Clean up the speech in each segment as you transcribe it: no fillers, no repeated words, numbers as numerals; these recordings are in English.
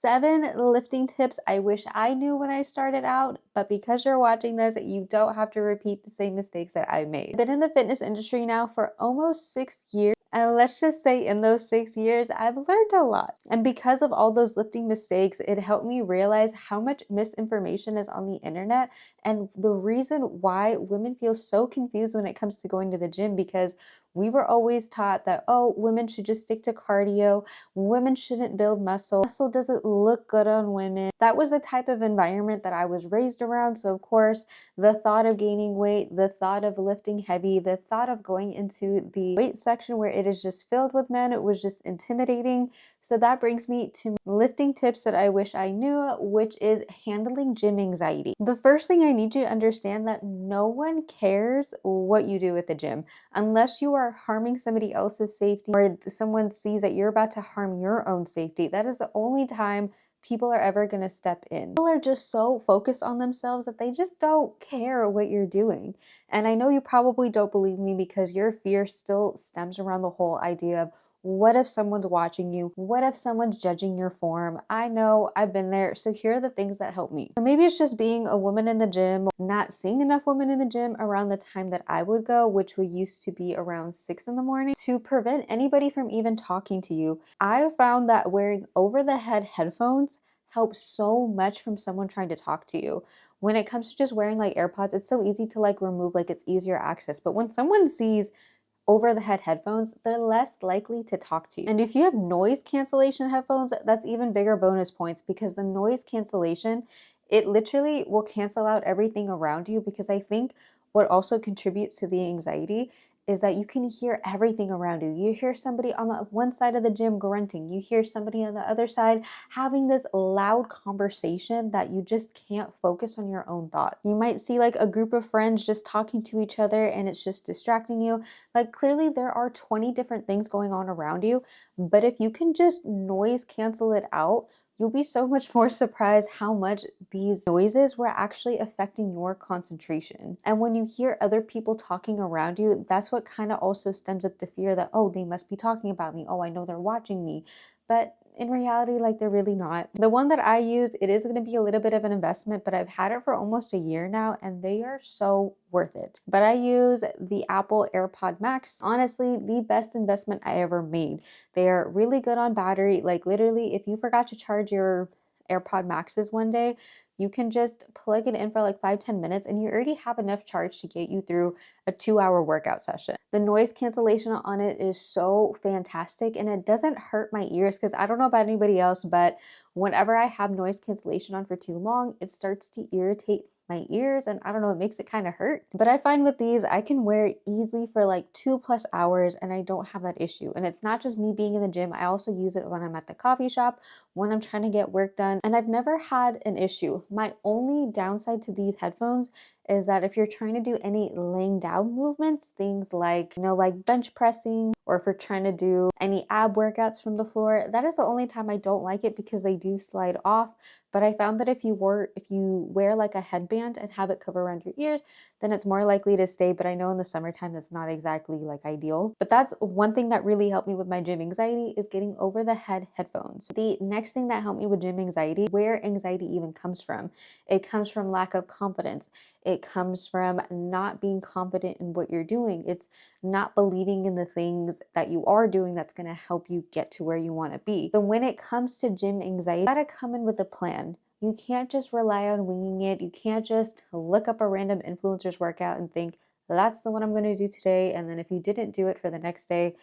7 lifting tips I wish I knew when I started out, but because you're watching this, you don't have to repeat the same mistakes that I made. I've been in the fitness industry now for almost 6 years. And let's just say in those 6 years, I've learned a lot. And because of all those lifting mistakes, it helped me realize how much misinformation is on the internet and the reason why women feel so confused when it comes to going to the gym, because we were always taught that, oh, women should just stick to cardio. Women shouldn't build muscle. Muscle doesn't look good on women. That was the type of environment that I was raised around. So of course, the thought of gaining weight, the thought of lifting heavy, the thought of going into the weight section where it is just filled with men, it was just intimidating. So that brings me to lifting tips that I wish I knew, which is handling gym anxiety. The first thing I need you to understand that no one cares what you do at the gym unless you are harming somebody else's safety or someone sees that you're about to harm your own safety. That is the only time people are ever going to step in. People are just so focused on themselves that they just don't care what you're doing. And I know you probably don't believe me because your fear still stems around the whole idea of, what if someone's watching you? What if someone's judging your form? I know, I've been there. So here are the things that help me. So maybe it's just being a woman in the gym, not seeing enough women in the gym around the time that I would go, which would used to be around 6 in the morning, to prevent anybody from even talking to you. I found that wearing over-the-head headphones helps so much from someone trying to talk to you. When it comes to just wearing like AirPods, it's so easy to like remove, like it's easier access. But when someone sees over the head headphones, they're less likely to talk to you. And if you have noise cancellation headphones, that's even bigger bonus points, because the noise cancellation, it literally will cancel out everything around you. Because I think what also contributes to the anxiety is that you can hear everything around you. You hear somebody on the one side of the gym grunting. You hear somebody on the other side having this loud conversation that you just can't focus on your own thoughts. You might see like a group of friends just talking to each other and it's just distracting you. Like clearly there are 20 different things going on around you, but if you can just noise cancel it out, you'll be so much more surprised how much these noises were actually affecting your concentration. And when you hear other people talking around you, that's what kind of also stems up the fear that, oh, they must be talking about me. Oh, I know they're watching me. But in reality, like they're really not. The one that I use, it is going to be a little bit of an investment, but I've had it for almost a year now and they are so worth it. But I use the Apple AirPod Max. Honestly, the best investment I ever made. They are really good on battery. Like literally, if you forgot to charge your AirPod Maxes one day, you can just plug it in for like 5-10 minutes and you already have enough charge to get you through a 2-hour workout session. The noise cancellation on it is so fantastic and it doesn't hurt my ears, because I don't know about anybody else, but whenever I have noise cancellation on for too long, it starts to irritate my ears and I don't know, it makes it kind of hurt. But I find with these, I can wear it easily for like 2+ hours and I don't have that issue. And it's not just me being in the gym, I also use it when I'm at the coffee shop, when I'm trying to get work done, and I've never had an issue. My only downside to these headphones is that if you're trying to do any laying down movements, things like, you know, like bench pressing, or if you're trying to do any ab workouts from the floor, that is the only time I don't like it, because they do slide off. But I found that if you wear like a headband and have it cover around your ears, then it's more likely to stay. But I know in the summertime that's not exactly like ideal. But that's one thing that really helped me with my gym anxiety, is getting over the head headphones. The next thing that helped me with gym anxiety, where anxiety even comes from, it comes from lack of confidence. It comes from not being confident in what you're doing. It's not believing in the things that you are doing that's going to help you get to where you want to be. So when it comes to gym anxiety, you gotta come in with a plan. You can't just rely on winging it. You can't just look up a random influencer's workout and think, that's the one I'm going to do today. And then if you didn't do it for the next day,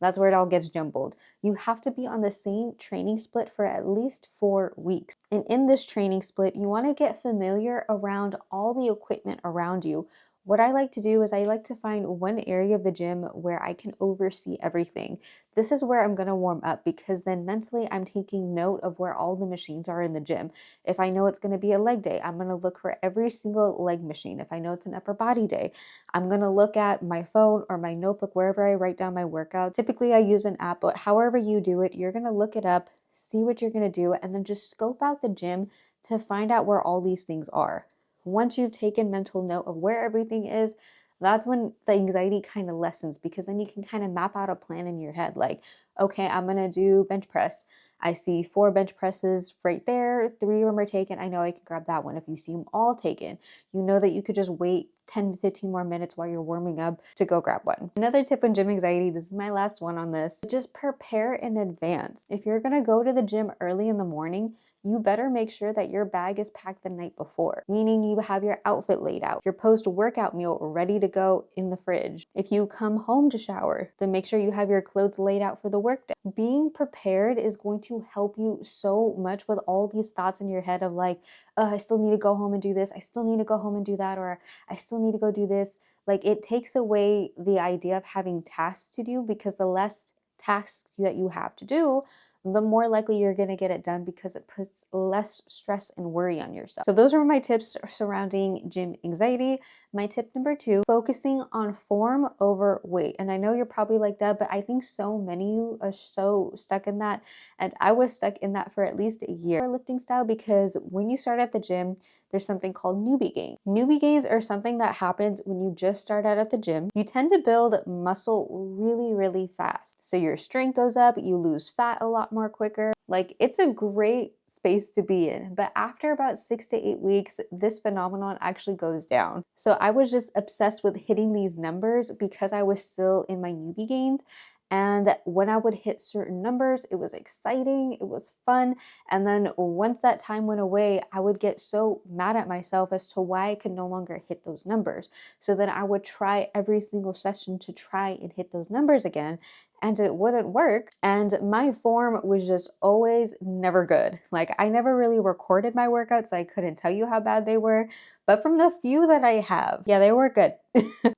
that's where it all gets jumbled. You have to be on the same training split for at least 4 weeks. And in this training split, you want to get familiar around all the equipment around you. What I like to do is I like to find one area of the gym where I can oversee everything. This is where I'm going to warm up, because then mentally I'm taking note of where all the machines are in the gym. If I know it's going to be a leg day, I'm going to look for every single leg machine. If I know it's an upper body day, I'm going to look at my phone or my notebook, wherever I write down my workout. Typically I use an app, but however you do it, you're going to look it up, see what you're going to do, and then just scope out the gym to find out where all these things are. Once you've taken mental note of where everything is, that's when the anxiety kind of lessens, because then you can kind of map out a plan in your head. Like, okay, I'm going to do bench press. I see 4 bench presses right there, 3 of them are taken. I know I can grab that one. If you see them all taken, you know that you could just wait 10 to 15 more minutes while you're warming up to go grab one. Another tip on gym anxiety, this is my last one on this, just prepare in advance. If you're gonna go to the gym early in the morning, you better make sure that your bag is packed the night before, meaning you have your outfit laid out, your post-workout meal ready to go in the fridge. If you come home to shower, then make sure you have your clothes laid out for the workday. Being prepared is going to help you so much with all these thoughts in your head of like, I still need to go home and do this, I still need to go home and do that, or I still need to go do this. Like, it takes away the idea of having tasks to do, because the less tasks that you have to do, the more likely you're going to get it done, because it puts less stress and worry on yourself. So those are my tips surrounding gym anxiety. My tip number 2, focusing on form over weight. And I know you're probably like, Deb, but I think so many of you are so stuck in that. And I was stuck in that for at least a year lifting style, because when you start at the gym, there's something called newbie gains. Newbie gains are something that happens when you just start out at the gym. You tend to build muscle really, really fast. So your strength goes up, you lose fat a lot more quicker. Like, it's a great space to be in. But after about 6 to 8 weeks, this phenomenon actually goes down. So I was just obsessed with hitting these numbers because I was still in my newbie gains. And when I would hit certain numbers, it was exciting, it was fun. And then once that time went away, I would get so mad at myself as to why I could no longer hit those numbers. So then I would try every single session to try and hit those numbers again, and it wouldn't work. And my form was just always never good. Like, I never really recorded my workouts, so I couldn't tell you how bad they were. But from the few that I have, yeah, they were good.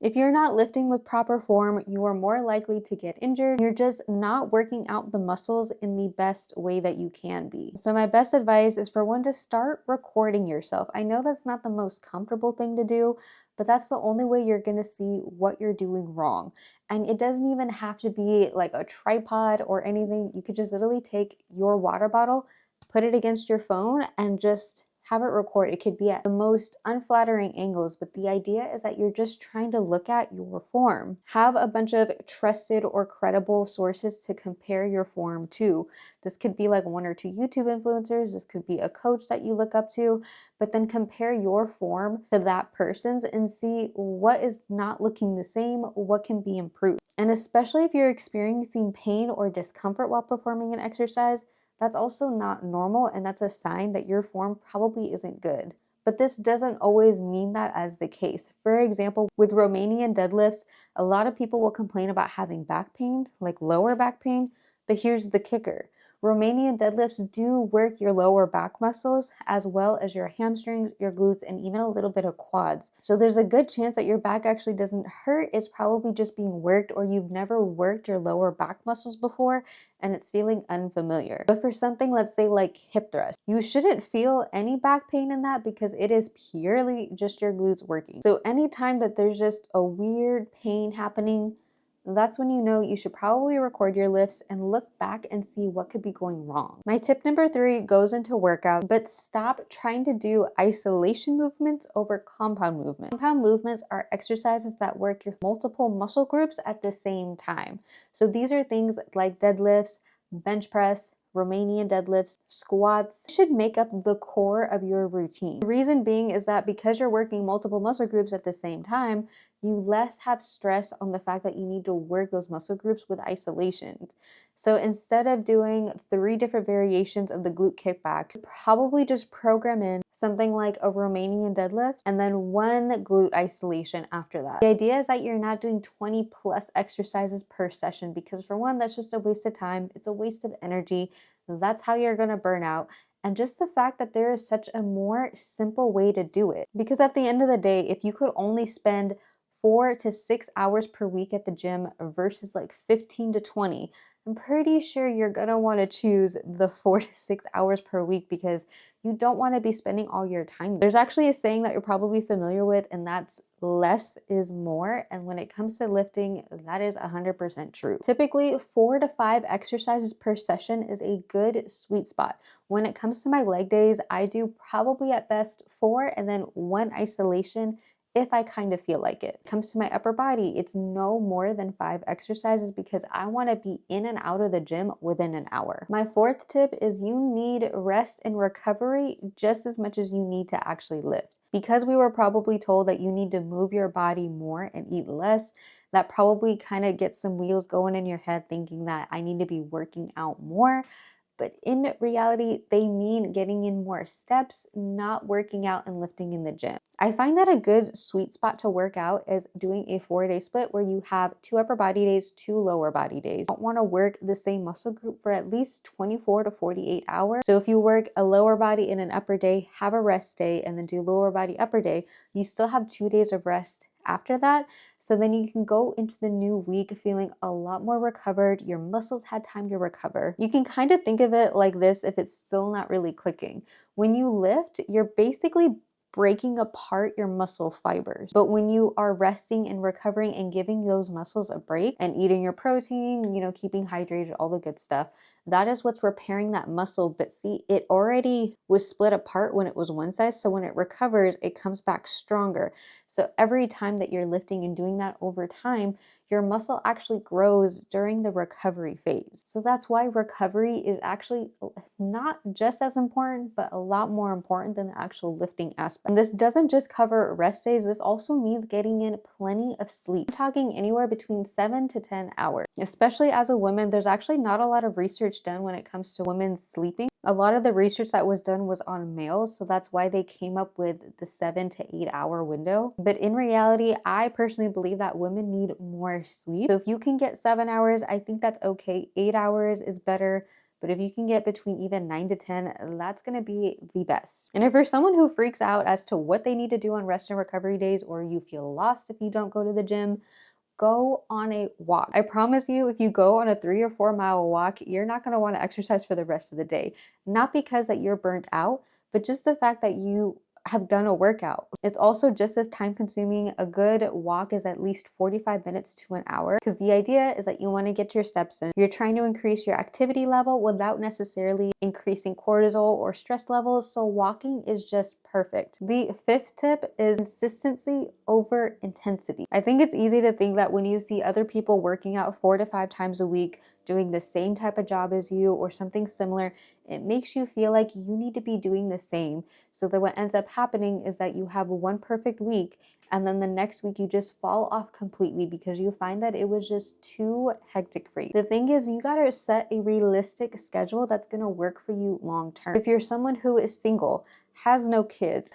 If you're not lifting with proper form, you are more likely to get injured. You're just not working out the muscles in the best way that you can be. So my best advice is for one to start recording yourself. I know that's not the most comfortable thing to do, but that's the only way you're gonna see what you're doing wrong. And it doesn't even have to be like a tripod or anything. You could just literally take your water bottle, put it against your phone, and just have it record. It could be at the most unflattering angles, but the idea is that you're just trying to look at your form. Have a bunch of trusted or credible sources to compare your form to. This could be like 1 or 2 YouTube influencers. This could be a coach that you look up to, but then compare your form to that person's and see what is not looking the same, what can be improved. And especially if you're experiencing pain or discomfort while performing an exercise, that's also not normal, and that's a sign that your form probably isn't good. But this doesn't always mean that as the case. For example, with Romanian deadlifts, a lot of people will complain about having back pain, like lower back pain, but here's the kicker. Romanian deadlifts do work your lower back muscles as well as your hamstrings, your glutes, and even a little bit of quads. So there's a good chance that your back actually doesn't hurt. It's probably just being worked, or you've never worked your lower back muscles before and it's feeling unfamiliar. But for something, let's say like hip thrust, you shouldn't feel any back pain in that because it is purely just your glutes working. So anytime that there's just a weird pain happening, that's when you know you should probably record your lifts and look back and see what could be going wrong. My tip number 3 goes into workout, but stop trying to do isolation movements over compound movements. Compound movements are exercises that work your multiple muscle groups at the same time. So these are things like deadlifts, bench press, Romanian deadlifts, squats should make up the core of your routine. The reason being is that because you're working multiple muscle groups at the same time, you less have stress on the fact that you need to work those muscle groups with isolations. So instead of doing 3 different variations of the glute kickback, probably just program in something like a Romanian deadlift and then 1 glute isolation after that. The idea is that you're not doing 20 plus exercises per session, because for one, that's just a waste of time. It's a waste of energy. That's how you're gonna burn out. And just the fact that there is such a more simple way to do it. Because at the end of the day, if you could only spend 4 to 6 hours per week at the gym versus like 15 to 20, I'm pretty sure you're gonna want to choose the 4 to 6 hours per week, because you don't want to be spending all your time. There's actually a saying that you're probably familiar with, and that's less is more. And when it comes to lifting, that is 100% true. Typically 4 to 5 exercises per session is a good sweet spot. When it comes to my leg days, I do probably at best 4 and then 1 isolation if I kind of feel like it. When it comes to my upper body, it's no more than 5 exercises because I want to be in and out of the gym within an hour. My fourth tip is you need rest and recovery just as much as you need to actually lift. Because we were probably told that you need to move your body more and eat less, that probably kind of gets some wheels going in your head thinking that I need to be working out more. But in reality, they mean getting in more steps, not working out and lifting in the gym. I find that a good sweet spot to work out is doing a 4-day split where you have 2 upper body days, 2 lower body days. You don't want to work the same muscle group for at least 24 to 48 hours. So if you work a lower body in an upper day, have a rest day, and then do lower body upper day, you still have 2 days of rest after that. So then you can go into the new week feeling a lot more recovered. Your muscles had time to recover. You can kind of think of it like this if it's still not really clicking. When you lift, you're basically breaking apart your muscle fibers. But when you are resting and recovering and giving those muscles a break and eating your protein, keeping hydrated, all the good stuff, that is what's repairing that muscle. But see, it already was split apart when it was one size. So when it recovers, it comes back stronger. So every time that you're lifting and doing that over time, your muscle actually grows during the recovery phase. So that's why recovery is actually not just as important, but a lot more important than the actual lifting aspect. And this doesn't just cover rest days, this also means getting in plenty of sleep. I'm talking anywhere between 7 to 10 hours. Especially as a woman, there's actually not a lot of research done when it comes to women sleeping. A lot of the research that was done was on males, so that's why they came up with the 7 to 8 hour window. But in reality, I personally believe that women need more sleep. So if you can get 7 hours, I think that's okay. 8 hours is better. But if you can get between even 9 to 10, that's going to be the best. And if you're someone who freaks out as to what they need to do on rest and recovery days, or you feel lost if you don't go to the gym, go on a walk. I promise you, if you go on a 3 or 4 mile walk, you're not going to want to exercise for the rest of the day. Not because that you're burnt out, but just the fact that you have done a workout. It's also just as time consuming. A good walk is at least 45 minutes to an hour because the idea is that you want to get your steps in. You're trying to increase your activity level without necessarily increasing cortisol or stress levels. So walking is just perfect. The fifth tip is consistency over intensity. I think it's easy to think that when you see other people working out 4 to 5 times a week, doing the same type of job as you or something similar, it makes you feel like you need to be doing the same. So that what ends up happening is that you have one perfect week and then the next week you just fall off completely because you find that it was just too hectic for you. The thing is, you gotta set a realistic schedule that's gonna work for you long term. If you're someone who is single, has no kids,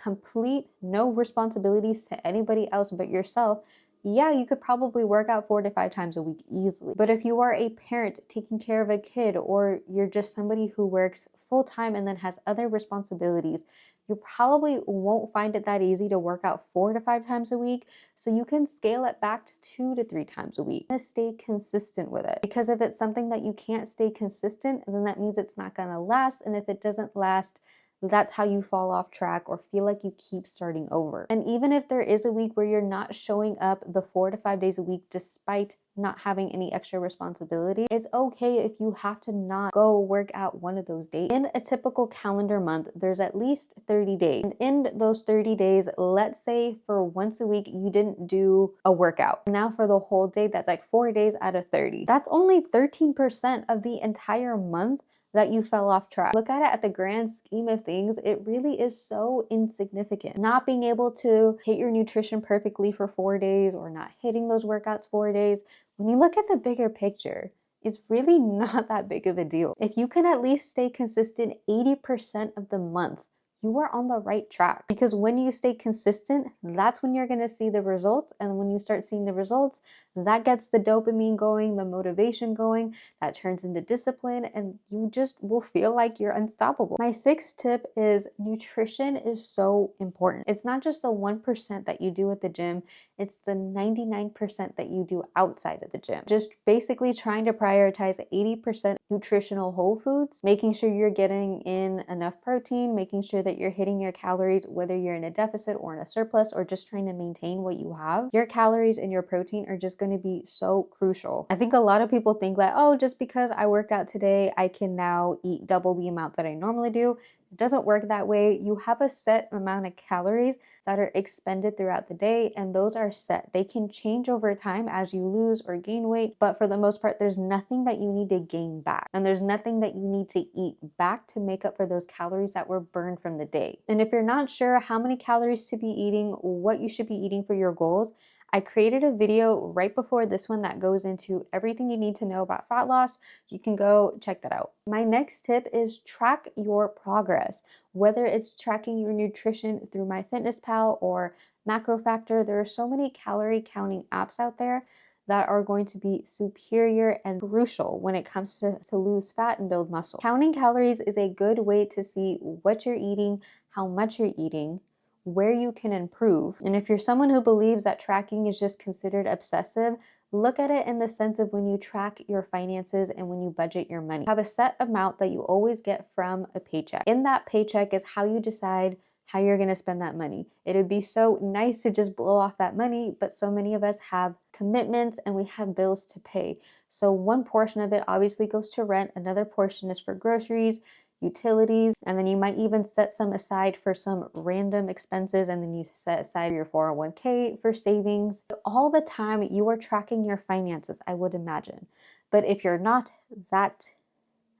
no responsibilities to anybody else but yourself, yeah, you could probably work out 4 to 5 times a week easily. But if you are a parent taking care of a kid, or you're just somebody who works full time and then has other responsibilities, you probably won't find it that easy to work out 4 to 5 times a week. So you can scale it back to 2 to 3 times a week and stay consistent with it. Because if it's something that you can't stay consistent, then that means it's not gonna last. And if it doesn't last, that's how you fall off track or feel like you keep starting over. And even if there is a week where you're not showing up the 4 to 5 days a week despite not having any extra responsibility, it's okay if you have to not go work out one of those days. In a typical calendar month, there's at least 30 days. And in those 30 days, let's say for once a week, you didn't do a workout. Now for the whole day, that's like 4 days out of 30. That's only 13% of the entire month that you fell off track. Look at it at the grand scheme of things, it really is so insignificant. Not being able to hit your nutrition perfectly for 4 days or not hitting those workouts 4 days, when you look at the bigger picture, it's really not that big of a deal. If you can at least stay consistent 80% of the month, you are on the right track. Because when you stay consistent, that's when you're gonna see the results. And when you start seeing the results, that gets the dopamine going, the motivation going, that turns into discipline, and you just will feel like you're unstoppable. My sixth tip is nutrition is so important. It's not just the 1% that you do at the gym, it's the 99% that you do outside of the gym. Just basically trying to prioritize 80% nutritional whole foods, making sure you're getting in enough protein, making sure that you're hitting your calories, whether you're in a deficit or in a surplus or just trying to maintain what you have. Your calories and your protein are just going to be so crucial. I think a lot of people think like, oh, just because I worked out today, I can now eat double the amount that I normally do. It doesn't work that way. You have a set amount of calories that are expended throughout the day, and those are set. They can change over time as you lose or gain weight, but for the most part, there's nothing that you need to gain back, and there's nothing that you need to eat back to make up for those calories that were burned from the day. And if you're not sure how many calories to be eating, what you should be eating for your goals, I created a video right before this one that goes into everything you need to know about fat loss. You can go check that out. My next tip is track your progress. Whether it's tracking your nutrition through MyFitnessPal or MacroFactor, there are so many calorie counting apps out there that are going to be superior and crucial when it comes to lose fat and build muscle. Counting calories is a good way to see what you're eating, how much you're eating, where you can improve. And if you're someone who believes that tracking is just considered obsessive, look at it in the sense of when you track your finances and when you budget your money. Have a set amount that you always get from a paycheck. In that paycheck is how you decide how you're going to spend that money. It would be so nice to just blow off that money, but so many of us have commitments and we have bills to pay. So one portion of it obviously goes to rent, another portion is for groceries, utilities, and then you might even set some aside for some random expenses, and then you set aside your 401k for savings. All the time you are tracking your finances, I would imagine. But if you're not that,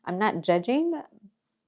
I'm not judging,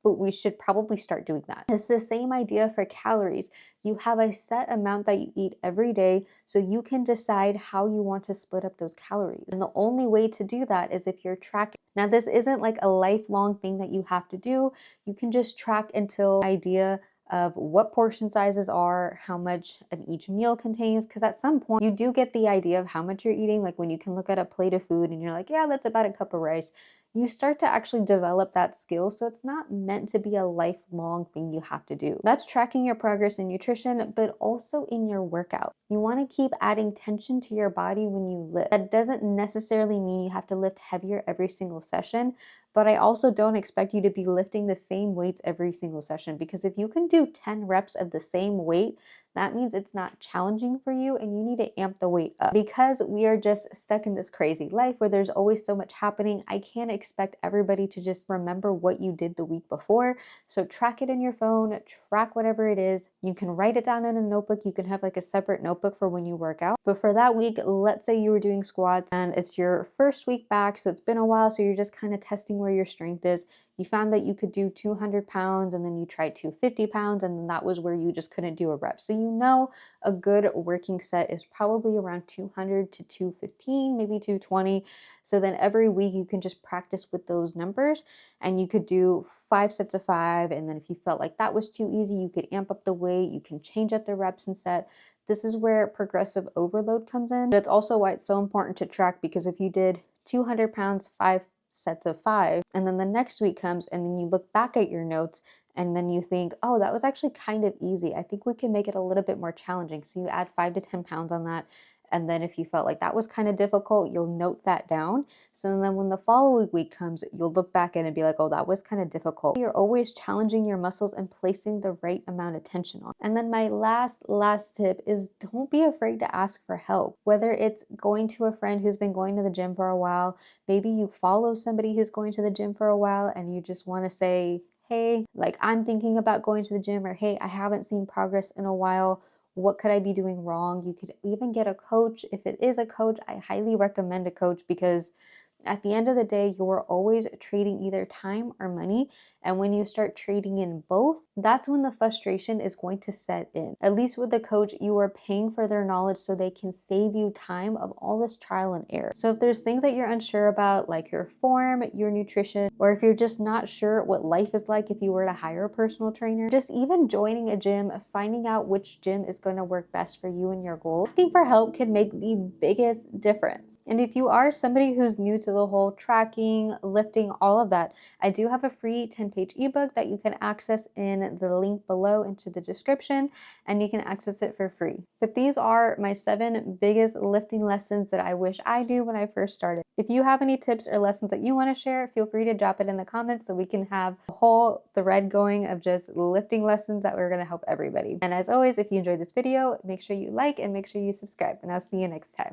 but we should probably start doing that. It's the same idea for calories. You have a set amount that you eat every day, so you can decide how you want to split up those calories. And the only way to do that is if you're tracking. Now, this isn't like a lifelong thing that you have to do. You can just track until idea of what portion sizes are, how much an each meal contains, because at some point you do get the idea of how much you're eating. Like when you can look at a plate of food and you're like, yeah, that's about a cup of rice. You start to actually develop that skill, so it's not meant to be a lifelong thing you have to do. That's tracking your progress in nutrition, but also in your workout. You want to keep adding tension to your body when you lift. That doesn't necessarily mean you have to lift heavier every single session, but I also don't expect you to be lifting the same weights every single session, because if you can do 10 reps of the same weight, that means it's not challenging for you and you need to amp the weight up. Because we are just stuck in this crazy life where there's always so much happening, I can't expect everybody to just remember what you did the week before. So track it in your phone, track whatever it is. You can write it down in a notebook. You can have like a separate notebook for when you work out. But for that week, let's say you were doing squats and it's your first week back, so it's been a while, so you're just kind of testing where your strength is. You found that you could do 200 pounds and then you tried 250 pounds, and then that was where you just couldn't do a rep. So you know a good working set is probably around 200 to 215, maybe 220. So then every week you can just practice with those numbers, and you could do 5 sets of 5. And then if you felt like that was too easy, you could amp up the weight, you can change up the reps and set. This is where progressive overload comes in. But it's also why it's so important to track, because if you did 200 pounds, 5 sets of 5, and then the next week comes and then you look back at your notes and then you think, oh, that was actually kind of easy. I think we can make it a little bit more challenging. So you add 5 to 10 pounds on that. And then if you felt like that was kind of difficult, you'll note that down. So then when the following week comes, you'll look back at it and be like, oh, that was kind of difficult. You're always challenging your muscles and placing the right amount of tension on. And then my last tip is don't be afraid to ask for help. Whether it's going to a friend who's been going to the gym for a while, maybe you follow somebody who's going to the gym for a while and you just want to say, hey, like I'm thinking about going to the gym, or hey, I haven't seen progress in a while. What could I be doing wrong? You could even get a coach. If it is a coach, I highly recommend a coach, because at the end of the day, you're always trading either time or money. And when you start trading in both, that's when the frustration is going to set in. At least with the coach, you are paying for their knowledge so they can save you time of all this trial and error. So if there's things that you're unsure about, like your form, your nutrition, or if you're just not sure what life is like if you were to hire a personal trainer, just even joining a gym, finding out which gym is going to work best for you and your goals, asking for help can make the biggest difference. And if you are somebody who's new to the whole tracking, lifting, all of that, I do have a free 10-page ebook that you can access in the link below into the description, and you can access it for free. But these are my 7 biggest lifting lessons that I wish I knew when I first started. If you have any tips or lessons that you want to share, feel free to drop it in the comments so we can have a whole thread going of just lifting lessons that we're going to help everybody. And as always, if you enjoyed this video, make sure you like and make sure you subscribe, and I'll see you next time.